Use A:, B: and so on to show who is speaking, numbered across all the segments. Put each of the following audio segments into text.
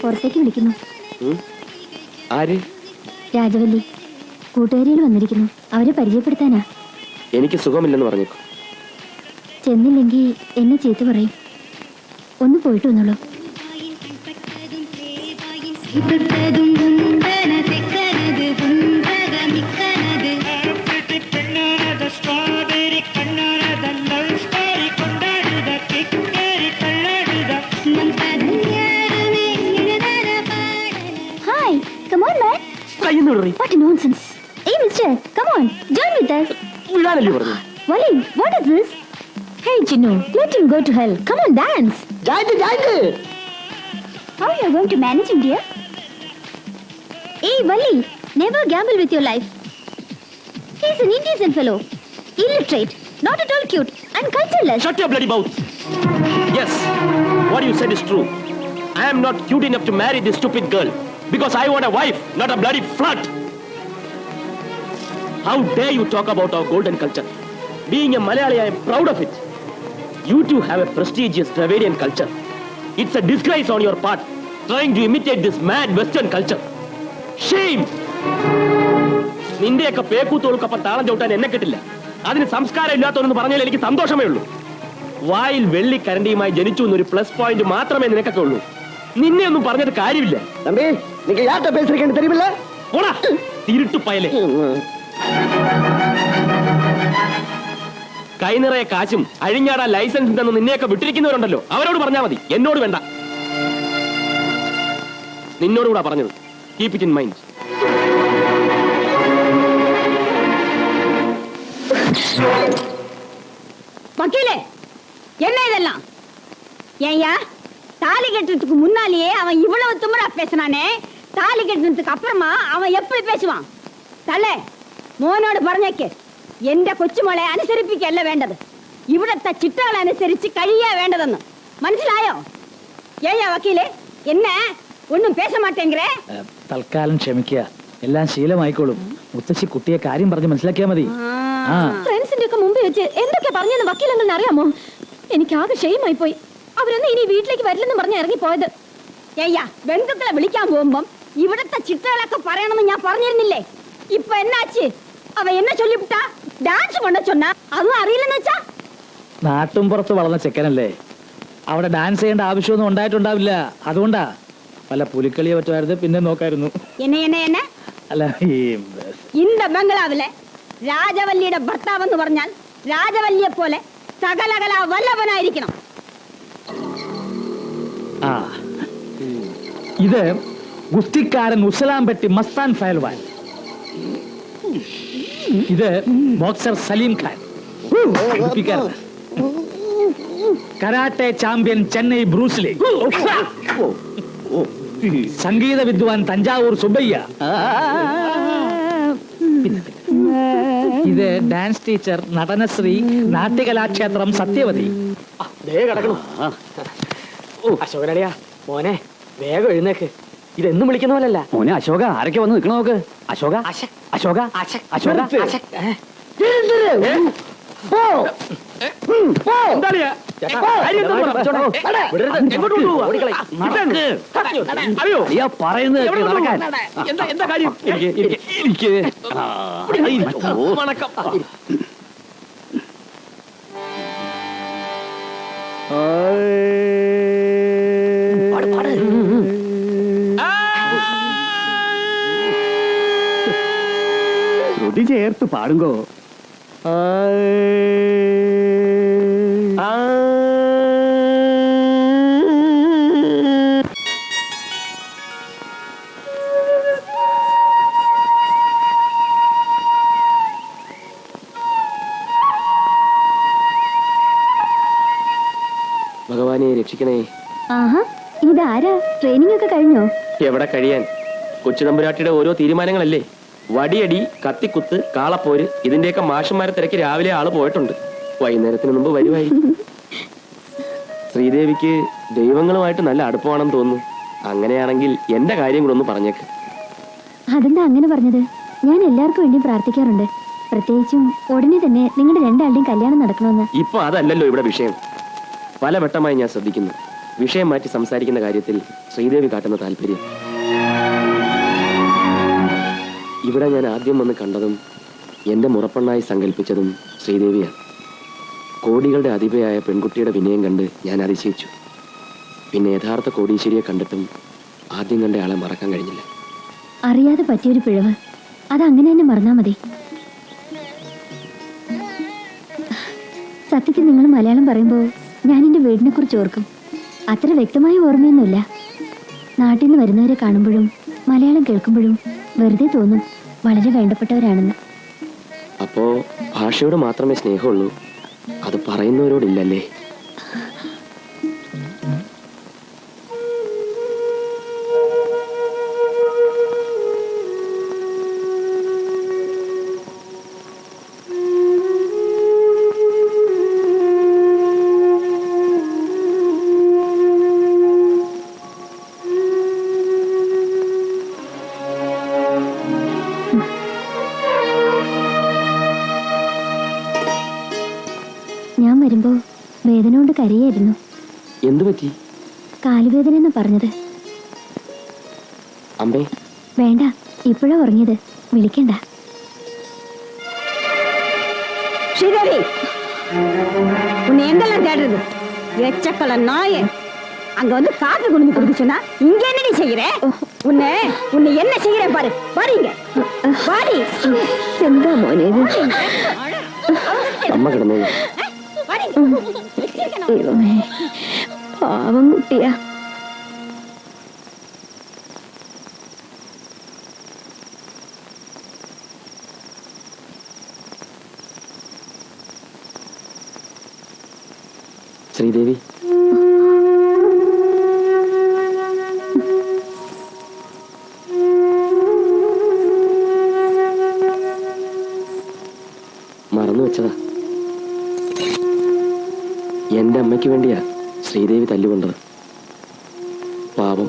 A: പുറത്തേക്ക് വിളിക്കുന്നു.
B: ആര്?
A: രാജവല്ലി. കൂട്ടുകാരികൾ വന്നിരിക്കുന്നു. അവരെ പരിചയപ്പെടുത്താനാ.
B: എനിക്ക് സുഖമില്ലെന്ന് പറഞ്ഞേക്കും.
A: ചെന്നില്ലെങ്കിൽ എന്നെ ചീത്ത പറയും. ഒന്ന് പോയിട്ട് വന്നോളൂ.
B: What
A: nonsense! Hey, mister, come on, join with us. Wally, what is this? Hey, Chinnu, let him go to hell. Come on, dance.
C: Join.
A: How are you going to manage him, dear? Hey, Wally, never gamble with your life. He's an indecent fellow, illiterate, not at all cute, and cultureless.
B: Shut your bloody mouth. Yes, what you said is true. I am not cute enough to marry this stupid girl. Because I want a wife, not a bloody flirt. How dare you talk about our golden culture? Being a Malayali, I am proud of it. You two have a prestigious Dravidian culture. It's a disgrace on your part, trying to imitate this mad Western culture. Shame! നിന്റെയൊക്കെ പേക്കൂത്തോൾക്കൊപ്പം താളം ചവിട്ടാൻ എന്നെ കിട്ടില്ല. അതിന് സംസ്കാരം ഇല്ലാത്തവരെന്ന് പറഞ്ഞാൽ എനിക്ക് സന്തോഷമേ ഉള്ളൂ. വായിൽ വെള്ളിക്കരണ്ടിയുമായി ജനിച്ചു എന്നൊരു പ്ലസ് പോയിന്റ് മാത്രമേ നിനക്കൊക്കെ ഉള്ളൂ. നിന്നെ ഒന്നും പറഞ്ഞത് കാര്യമില്ല.
C: തമ്പി, നീ യാത്ര പേസിരിക്കേണ്ട തെരിവില്ല.
B: പോടാ തിരുട്ടു പയലേ. കൈ നിറയെ കാശും അഴിഞ്ഞാടാൻ ലൈസൻസ് ഉണ്ടെന്ന് നിന്നെയൊക്കെ വിട്ടിരിക്കുന്നവരുണ്ടല്ലോ, അവരോട് പറഞ്ഞാൽ മതി, എന്നോട് വേണ്ട. നിന്നോടുകൂടാ പറഞ്ഞത്. Keep it in mind.
D: வக்கீலே, என்ன இதெல்லாம்? ஏய்யா, தாலி கட்டுறதுக்கு முன்னாலேயே அவன் இவ்வளவு திமிரா பேசினானே, தாலி கட்டுறதுக்கு அப்புறமா அவன் எப்படி பேசுவான்? തള്ളേ, മോനോട് പറഞ്ഞേക്ക്, എന്റെ കൊച്ചുമോളെ അനുസരിപ്പിക്കല്ല വേണ്ടത്, ഇവിടത്തെ ചിട്ടകൾ അനുസരിച്ച് കഴിയാ വേണ്ടതെന്ന്. മനസ്സിലായോ? ഏയ്യാ വക്കീലെ, എന്നെ ഒന്നും പേശ മാട്ടേങ്കേ.
E: തൽക്കാലം ക്ഷമിക്കുക, എല്ലാം ശീലമായിക്കോളും. മുത്തശ്ശി കുട്ടിയെ കാര്യം പറഞ്ഞ് മനസ്സിലാക്കിയാ മതി.
A: ഫ്രണ്ട്സിന്റെ ഒക്കെ മുമ്പ് വെച്ച് എന്തൊക്കെ പറഞ്ഞെന്ന് വക്കീലെങ്കിലും അറിയാമോ? എനിക്ക് ആകെ ഷെയിമായി പോയി. അവരൊന്നും ഇനി വീട്ടിലേക്ക് വരില്ലെന്ന് പറഞ്ഞ് ഇറങ്ങിപ്പോയത്.
D: ഏയ്യാ, ബന്ധുക്കളെ വിളിക്കാൻ പോകുമ്പം ഇവിടത്തെ ചിട്ടകളൊക്കെ പറയണമെന്ന് ഞാൻ പറഞ്ഞിരുന്നില്ലേ? ഇപ്പൊ എന്നാച്ച്? അവ എന്നെ ചൊല്ലിവിട്ടാ ഡാൻസ് കൊണ്ട ചൊന്നാ അതൊന്നും അറിയില്ലെന്ന് വെച്ചാ?
E: നാട്ടും പുറത്ത് വളർന്ന ചെക്കനല്ലേ, അവിടെ ഡാൻസ് ചെയ്യേണ്ട ആവശ്യമൊന്നും ഉണ്ടായിട്ടുണ്ടാവില്ല. അതുകൊണ്ടാ. പല പുലിക്കളിയെ പറ്റുമായിരുന്നു, പിന്നെ നോക്കായിരുന്നു.
D: എന്നെ
E: അല്ല,
D: இந்த ബംഗ്ലാവിലെ രാജവല്ലിയുടെ ഭർത്താവെന്ന് പറഞ്ഞാൽ രാജവല്ലിയെ പോലെ സകലകല വല്ലഭനായിരിക്കണം.
E: ഇത് ഗുസ്തിക്കാരൻ ഉസലാംപെട്ടി മസ്താൻ ഫയൽവാൻ. ഇത് boxer Saleem Khan. Karate champion Chennai Bruce Lee. സംഗീത വിദ്വാൻ തഞ്ചാവൂർ സുബ്ബയ്യ. ഇത് ഡാൻസ് ടീച്ചർ നടനശ്രീ നാട്യകലാക്ഷേത്രം സത്യവതി.
C: അശോകനടിയാ, മോനെ വേഗം എഴുന്നേക്ക്. ഇതെന്നും വിളിക്കുന്ന പോലല്ല മോനെ. അശോക, ആരൊക്കെ വന്ന് നിൽക്കണ നോക്ക്. അശോക, അശോക, അശോക. പറയുന്നത് നടക്കാൻ. എന്താ കാര്യം? എനിക്ക് വണക്കം. ശ്രുതി ചേർത്ത് പാടുങ്കോ.
B: ഭഗവാനെ രക്ഷിക്കണേ.
A: ആഹാ, ഇതാരാ? ട്രെയിനിങ് ഒക്കെ കഴിഞ്ഞോ?
B: എവിടെ കഴിയാൻ, കൊച്ചുതമ്പുരാട്ടിയുടെ ഓരോ തീരുമാനങ്ങളല്ലേ. വടിയടി, കത്തിക്കുത്ത്, കാളപ്പോര്, ഇതിന്റെയൊക്കെ മാഷന്മാരെ തിരക്കി രാവിലെ ആള് പോയിട്ടുണ്ട്. വൈകുന്നേരത്തിന് മുമ്പ് വരുമായിരിക്കും. ശ്രീദേവിക്ക് ദൈവങ്ങളുമായിട്ട് നല്ല അടുപ്പമാണെന്ന് തോന്നുന്നു. അങ്ങനെയാണെങ്കിൽ എന്റെ കാര്യം കൂടെ ഒന്ന് പറഞ്ഞേക്ക്.
A: അതെന്താ അങ്ങനെ പറഞ്ഞത്? ഞാൻ എല്ലാവർക്കും വേണ്ടി പ്രാർത്ഥിക്കാറുണ്ട്, പ്രത്യേകിച്ചും ഉടനെ തന്നെ നിങ്ങളുടെ രണ്ടാളുടെയും കല്യാണം നടക്കണമെന്ന്.
B: ഇപ്പൊ അതല്ലല്ലോ ഇവിടെ വിഷയം. പലവട്ടമായി ഞാൻ ശ്രദ്ധിക്കുന്നു, വിഷയം മാറ്റി സംസാരിക്കുന്ന കാര്യത്തിൽ ശ്രീദേവി കാട്ടുന്ന താല്പര്യം. ഇവിടെ ഞാൻ ആദ്യം വന്ന് കണ്ടതും എന്റെ മുറപ്പെണ്ണായി സങ്കല്പിച്ചതും ശ്രീദേവിയാണ്. കോടികളുടെ അധിപയായ പെൺകുട്ടിയുടെ വിനയം കണ്ട് ഞാൻ അതിശയിച്ചു. പിന്നെ യഥാർത്ഥ കോടീശ്വരിയെ കണ്ടിട്ടും ആദ്യം കണ്ട ആളെ മറക്കാൻ കഴിഞ്ഞില്ല.
A: അറിയാതെ പറ്റിയൊരു പിഴവ്, അതങ്ങനെ തന്നെ മറന്നാ മതി. സത്യത്തിൽ നിങ്ങൾ മലയാളം പറയുമ്പോൾ ഞാൻ എൻ്റെ വീടിനെ കുറിച്ച് ഓർക്കും. അത്ര വ്യക്തമായ ഓർമ്മയൊന്നുമില്ല. നാട്ടിൽ നിന്ന് വരുന്നവരെ കാണുമ്പോഴും മലയാളം കേൾക്കുമ്പോഴും വെറുതെ തോന്നും വളരെ വേണ്ടപ്പെട്ടവരാണെന്ന്.
B: അപ്പോ ഭാഷയോട് മാത്രമേ സ്നേഹമുള്ളൂ, അത് പറയുന്നവരോടില്ലല്ലേ?
A: ഞാൻ വരുമ്പോ വേദന കൊണ്ട് കരയായിരുന്നു.
B: എന്തു പറ്റി?
A: കാലുവേദന എന്ന് പറഞ്ഞത്.
B: അമ്പേ
A: വേണ്ട, ഇപ്പോഴാ ഉറങ്ങിയത്, വിളിക്കണ്ട.
D: ஸ்ரீதேவி, உன்னை எங்கெல்லாம் தேடுறது? எச்சக்கல நாயே, அங்க வந்து காப்பி குடிஞ்சு கொடுக்க சொன்னா இங்க என்னடி செய்யற? உன்னை உன்னை என்ன செய்யற பாரு. பாருங்க பாடி.
A: എന്താ മോനെ ഇത്?
B: അമ്മ കിടന്നോളൂ.
A: ദൈവമേ, പാവം കുട്ടിയാ.
B: ശ്രീദേവി, മറന്നു വെച്ചതാ. എന്റെ അമ്മയ്ക്ക് വേണ്ടിയാ ശ്രീദേവി തല്ലുകൊണ്ടത്. പാവം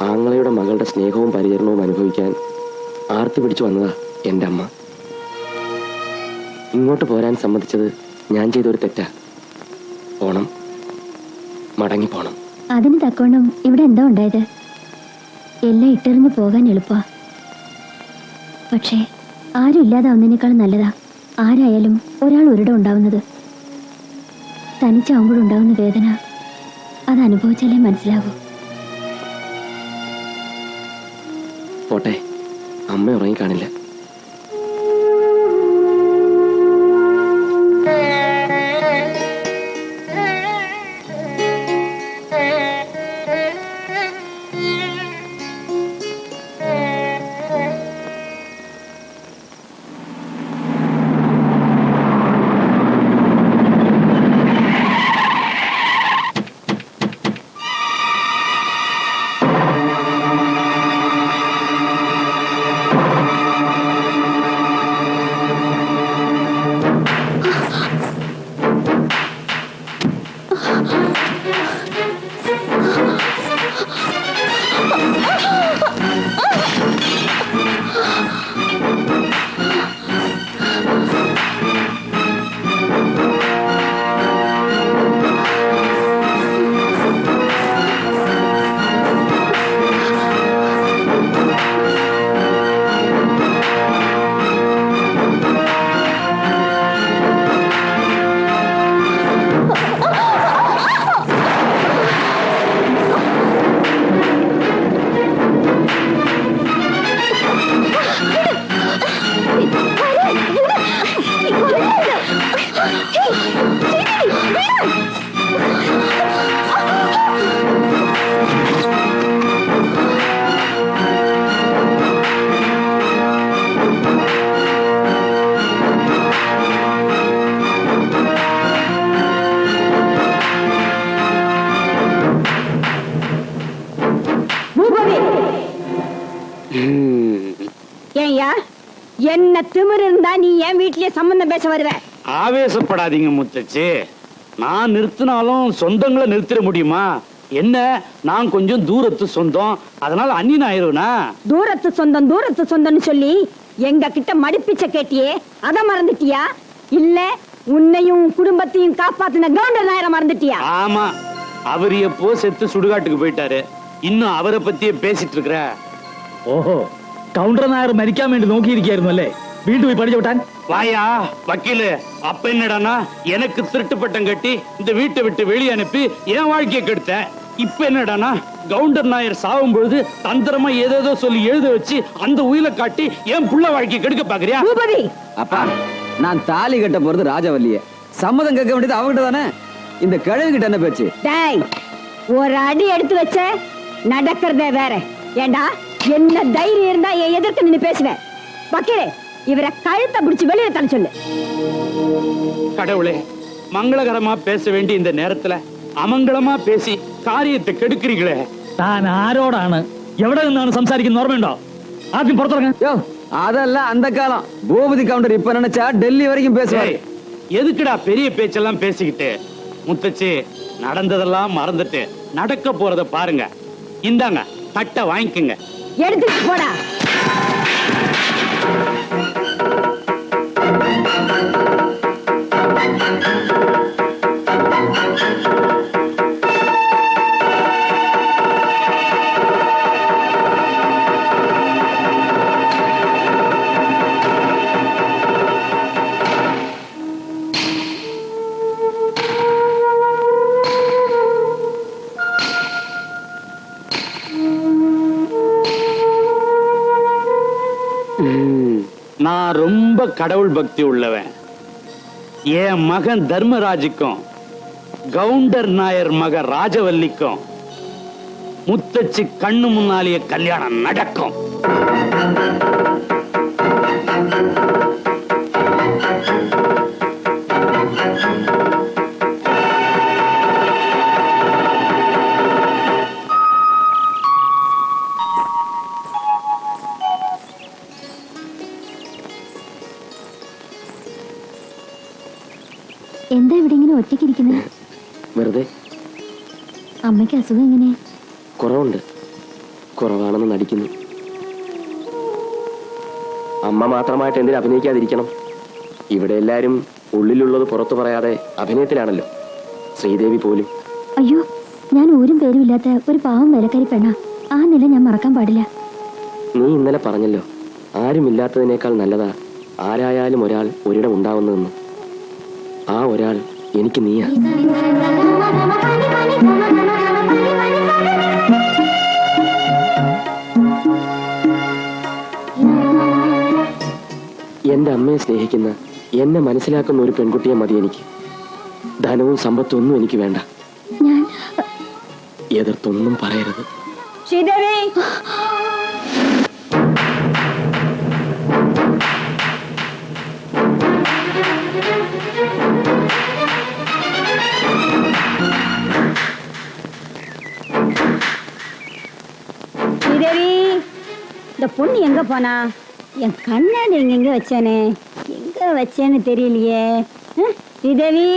B: ആങ്ങളയുടെ മകളുടെ സ്നേഹവും പരിചരണവും അനുഭവിക്കാൻ ആർത്തി പിടിച്ചു വന്നതാ എന്റെ അമ്മ. ഇങ്ങോട്ട് പോരാൻ സമ്മതിച്ചത് ഞാൻ ചെയ്തൊരു തെറ്റാ. പോണം, മടങ്ങി പോണം.
A: അതിന് തക്കോണം ഇവിടെ എന്താ ഉണ്ടായത്? എല്ലാം ഇട്ടെറിഞ്ഞ് പോകാൻ എളുപ്പാ. പക്ഷേ ആരും ഇല്ലാതാവുന്നതിനേക്കാൾ നല്ലതാ ആരായാലും ഒരാൾ ഒരിടം ഉണ്ടാവുന്നത്. തനിച്ചാവുമ്പോഴുണ്ടാവുന്ന വേദന അത് അനുഭവിച്ചാലേ മനസ്സിലാവൂ.
B: പോട്ടെ, അമ്മ ഉറങ്ങിക്കാണില്ല.
D: ஏய்யா, என்ன திமிரு இருந்தா நீ என் வீட்லயே சம்பந்தம் பேச வருவ?
F: ஆவேசப்படாதீங்க முத்தச்சி. நான் நிறுத்தினாலும் சொந்தங்களை நிறுத்திட முடியுமா? என்ன, நான் கொஞ்சம் தூரத்து சொந்தம், அதனால அந்நியன் ஆயிருவனா?
D: தூரத்து சொந்தம்னு சொல்லி எங்க கிட்ட மடிப்பிச்ச கேட்டியே, அத மறந்துட்டியா? இல்ல உன்னையும் குடும்பத்தையும் காப்பாத்தின கவுண்டர் நாயரை மறந்துட்டியா?
F: ஆமா, அவர் எப்போ செத்து சுடுகாட்டுக்கு போயிட்டாரு. இன்னும் அவரை பத்தியே பேசிட்டு இருக்கிற.
E: ഓഹോ കൗണ്ടർ നായർ മരിക്കാൻ വേണ്ടി നോക്കിയിരിക്കായിരുന്നു അല്ലേ? വീണ്ടും പോയി പഠിച്ചു വിട്ടാൻ.
F: வாயா வக்கீலு, அப்ப என்னடானா எனக்கு திருட்டு பட்டம் கட்டி இந்த வீட்டை விட்டு வெளியே அனுப்பி என் வாழ்க்கையை கெடுத்த. இப்ப என்னடானா கவுண்டர் நாயர் சாகும் பொழுது தந்திரமா ஏதேதோ சொல்லி எழுத வச்சு அந்த உயிரை காட்டி என் புள்ள வாழ்க்கையை கெடுக்க பாக்குறியா?
D: பூபதி,
G: அப்பா, நான் தாலி கட்ட போறது ராஜவல்லிய, சம்மதம் கேட்க வேண்டியது அவகிட்ட தானே. இந்த கிழவி கிட்ட என்ன பேச்சு?
D: டேய், ஒரு அடி எடுத்து வச்ச நடக்கிறதே வேற. ஏண்டா, என்ன தைரியம் இருந்தா என் எதிர்த்து நின்னு பேசுவேன். வக்கீலே, இவரை கழுத்தை பிடிச்சு வெளியே தள்ள சொல்லு.
F: கடவுளே, மங்களகரமா பேச வேண்டிய இந்த நேரத்துல அமங்கலமா பேசி காரியத்தை கெடுக்கிறீங்களே.
E: താൻ ആരോടാണ് എവിടെ നിന്നാണ് സംസാരിക്കുന്നത് ഓർമ്മയുണ്ടോ? ആദ്യം പുറത്തിറങ്ങ.
G: யோ, அதெல்லாம் அந்த காலம். பூபதி கவுண்டர் இப்ப நினைச்சா டெல்லி வரைக்கும் பேசுவாரு.
F: ஏய், எதுக்குடா பெரிய பேச்செல்லாம் பேசிக்கிட்டு? முத்தச்சி, நடந்ததெல்லாம் மறந்துட்டு நடக்க போறத பாருங்க. இந்தாங்க, தட்டை வாங்கிக்கங்க.
D: எடுத்துட்டு போடா.
F: நான் ரொம்ப கடவுள் பக்தி உள்ளவன். என் மகன் தர்மராஜுக்கும் கவுண்டர் நாயர் மக ராஜவல்லிக்கும் முத்தச்சி கண்ணு முன்னாலேயே கல்யாணம் நடக்கும்.
A: എന്താ ഇവിടെ ഇങ്ങനെ ഒറ്റയ്ക്കിരിക്കുന്നത്?
B: വെറുതെ.
A: അമ്മയ്ക്ക് അസുഖം എങ്ങനെ?
B: കുറവുണ്ട്, കുറവാണെന്ന് നടിക്കുന്നു. അമ്മ മാത്രമായിട്ട് എന്തിനു അഭിനയിക്കാതിരിക്കണം? ഇവിടെ എല്ലാരും ഉള്ളിലുള്ളത് പുറത്തു പറയാതെ അഭിനയത്തിലാണല്ലോ. ശ്രീദേവി പോലും.
A: അയ്യോ, ഞാൻ ഊരും പേരും ഇല്ലാത്ത ഒരു പാവം വേലക്കാരി പെണ്ണ. ആ നില ഞാൻ മറക്കാൻ പാടില്ല.
B: നീ ഇന്നലെ പറഞ്ഞല്ലോ, ആരുമില്ലാത്തതിനേക്കാൾ നല്ലതാ ആരായാലും ഒരാൾ ഒരിടം ഉണ്ടാവുന്നതെന്ന്. ആ ഒരാൾ എനിക്ക് നീയാ. എന്റെ അമ്മയെ സ്നേഹിക്കുന്ന, എന്നെ മനസ്സിലാക്കുന്ന ഒരു പെൺകുട്ടിയെ മതി എനിക്ക്. ധനവും സമ്പത്തും ഒന്നും എനിക്ക് വേണ്ട.
A: ഞാൻ
B: എതിർത്തൊന്നും പറയരുത്.
D: ശ്രീദേവി, ஸ்ரீதேவி, இந்த பொண்ணு எங்க போனா? என் கண்ணாடி எங்க வச்சேனே, எங்க வச்சேன்னு தெரியலையே. ஸ்ரீதேவி,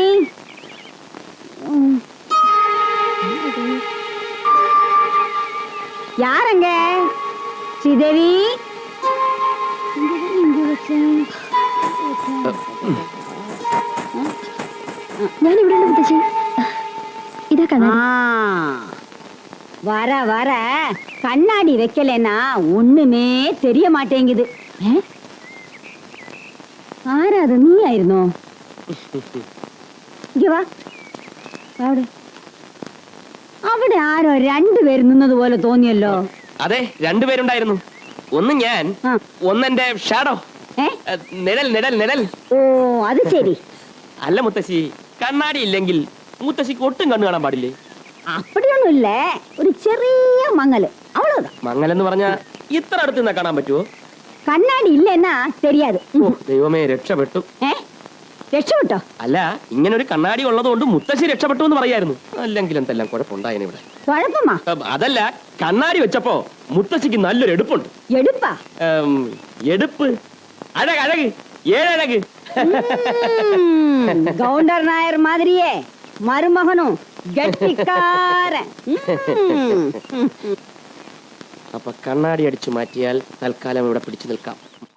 D: யாரங்க? ஸ்ரீதேவி, எங்க வச்சேன்?
A: ഞാൻ ഇവിടെ ഉണ്ട് മുത്തശ്ശി. ഇതാ കണ്ണാടി.
D: வர வர கண்ணாடி வைக்கலன்னா ஒண்ணுமே தெரிய மாட்டேங்குது. ஆரா அது? நீ ஆயிருந்தோ? இங்க வா. അവിടെ ആരോ രണ്ടുപേര് നിന്നത് പോലെ തോന്നിയല്ലോ.
B: അതെ, രണ്ടുപേരുണ്ടായിരുന്നു. ഒന്ന് ഞാൻ, ഒന്നെന്റെ ഷാഡോ. നിഴൽ നിഴൽ നിഴൽ.
D: ഓ, അത് ശരി.
B: അല്ല മുത്തശ്ശി, കണ്ണാടി ഇല്ലെങ്കിൽ മുത്തശ്ശിക്ക് ഒട്ടും കണ്ണു കാണാൻ പാടില്ലേ?
D: அப்படிയൊന്നും இல்ல, ഒരു ചെറിയ മങ്ങല്, അவ்வளவுதான்.
B: മങ്ങലെന്ന് പറഞ്ഞാ ഇത്ര അടുത്ത് നിന്നാ കാണാൻ പറ്റുമോ?
D: കണ്ണാടി ഇല്ലെന്നാ தெரியாது.
B: ഓ ദൈവമേ, രക്ഷപ്പെട്ടു.
D: രക്ഷപ്പെട്ടോ?
B: അല്ല, ഇങ്ങനെ ഒരു കണ്ണാടി ഉള്ളത് കൊണ്ട് മുത്തശ്ശി രക്ഷപ്പെട്ടു എന്ന് പറയായിരുന്നു. അല്ലെങ്കിൽ എന്തെല്ലാം കുഴപ്പമുണ്ടായിരുന്നു ഇവിടെ.
D: കുഴപ്പമാ?
B: അതല്ല, കണ്ണാടി വെച്ചപ്പോ മുത്തശ്ശിക്ക് നല്ലൊരു എടുപ്പുണ്ട്.
D: എടുപ്പാ?
B: എടുപ്പ്, അഴക്, ഏഴഴക്.
D: கவுண்டர் நாயர் மாதிரியே മരുമകനും ഗട്ടിക്കാരൻ.
B: അപ്പൊ കണ്ണാടി അടിച്ചു മാറ്റിയാൽ തൽക്കാലം ഇവിടെ പിടിച്ചു നിൽക്കാം.